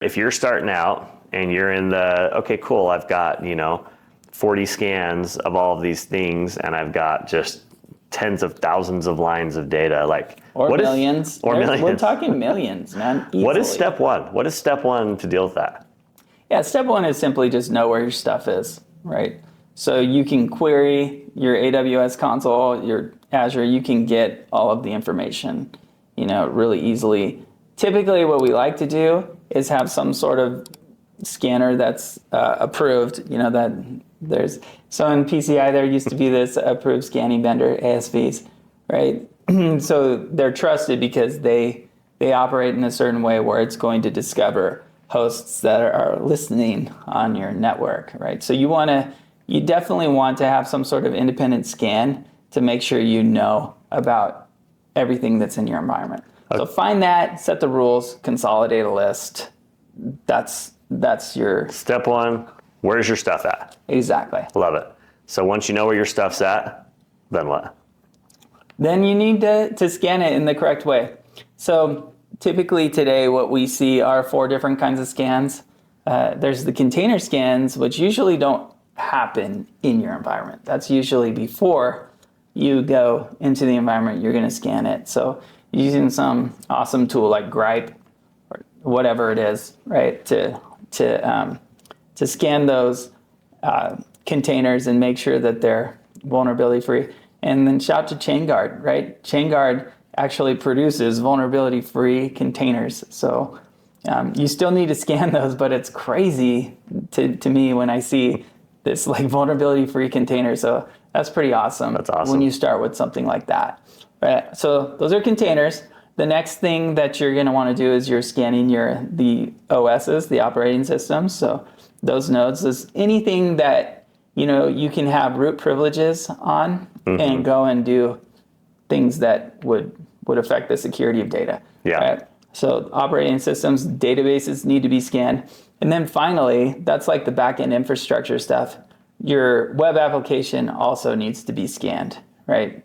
If you're starting out and you're in the, okay, cool, I've got, 40 scans of all of these things, and I've got just tens of thousands of lines of data, or millions. Millions. We're talking millions, man. Easily. What is step one? What is step one to deal with that? Yeah, step one is simply just know where your stuff is, right? So you can query your AWS console, your Azure, you can get all of the information, really easily. Typically what we like to do is have some sort of scanner that's approved, so in PCI there used to be this approved scanning vendor, ASVs, right? So they're trusted because they operate in a certain way where it's going to discover hosts that are listening on your network, right? So you definitely want to have some sort of independent scan to make sure you know about everything that's in your environment. Okay. So find that, set the rules, consolidate a list. That's your... Step one, where's your stuff at? Exactly. Love it. So once you know where your stuff's at, then what? Then you need to scan it in the correct way. So typically today what we see are 4 different kinds of scans. There's the container scans, which usually don't happen in your environment. That's usually before you go into the environment, you're going to scan it. So using some awesome tool like Gripe or whatever it is, right, to scan those containers and make sure that they're vulnerability free. And then shout to ChainGuard, right? ChainGuard actually produces vulnerability free containers. So you still need to scan those, but it's crazy to me when I see this vulnerability free container. So that's pretty awesome. That's awesome. When you start with something like that. Right. So those are containers. The next thing that you're going to want to do is you're scanning the OSs, the operating systems. So those nodes is anything that you can have root privileges on and go and do things that would affect the security of data. Yeah. Right? So operating systems, databases need to be scanned. And then finally, that's like the back-end infrastructure stuff. Your web application also needs to be scanned, right?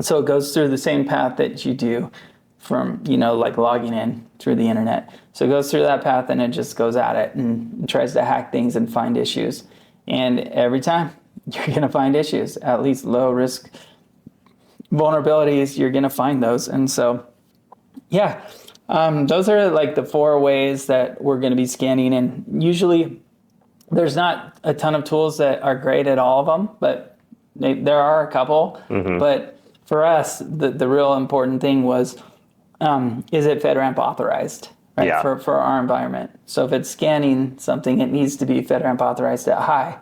So it goes through the same path that you do from, logging in through the internet. So it goes through that path and it just goes at it and tries to hack things and find issues. And every time you're going to find issues, at least low risk vulnerabilities, you're going to find those. And so, yeah, those are the 4 ways that we're going to be scanning. And usually there's not a ton of tools that are great at all of them, but there are a couple. But for us, the real important thing was, is it FedRAMP authorized, right? Yeah. For our environment. So if it's scanning something, it needs to be FedRAMP authorized at high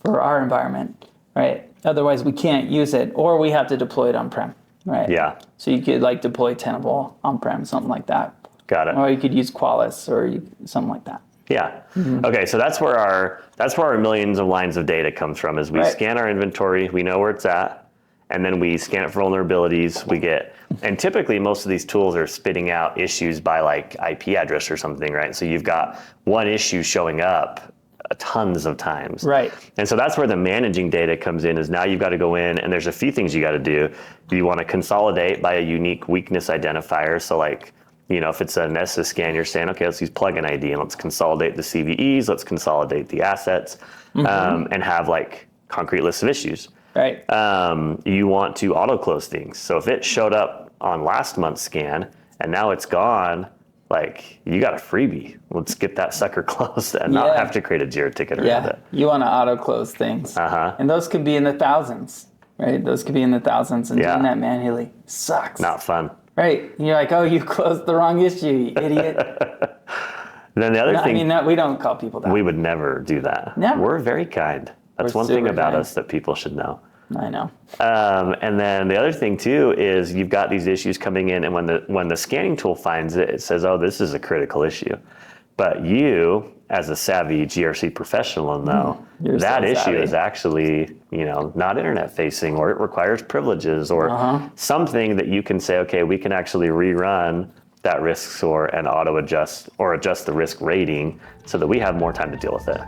for our environment, right? Otherwise we can't use it, or we have to deploy it on-prem, right? Yeah. So you could deploy Tenable on-prem, something like that. Got it. Or you could use Qualys or something like that. Yeah. Okay, so that's where our millions of lines of data comes from. Is we scan our inventory, we know where it's at, and then we scan it for vulnerabilities. And typically most of these tools are spitting out issues by IP address or something, right? So you've got one issue showing up tons of times. Right. And so that's where the managing data comes in, is now you've got to go in and there's a few things you got to do. You want to consolidate by a unique weakness identifier. So if it's a Nessus scan, you're saying, okay, let's use plugin ID and let's consolidate the CVEs, let's consolidate the assets, and have concrete lists of issues. Right. You want to auto close things. So if it showed up on last month's scan and now it's gone, you got a freebie. Let's get that sucker closed and not have to create a JIRA ticket around it. You want to auto close things. And those could be in the thousands, right? Those could be in the thousands, and doing that manually sucks. Not fun. Right. And you're like, oh, you closed the wrong issue, you idiot. Then the other thing... we don't call people that. We would never do that. Never. We're very kind. That's one thing about us that people should know. I know. And then the other thing too is you've got these issues coming in, and when the scanning tool finds it, it says, oh, this is a critical issue. But you, as a savvy GRC professional, know that issue is actually, not internet facing, or it requires privileges, or something that you can say, okay, we can actually rerun that risk score and auto adjust or adjust the risk rating so that we have more time to deal with it.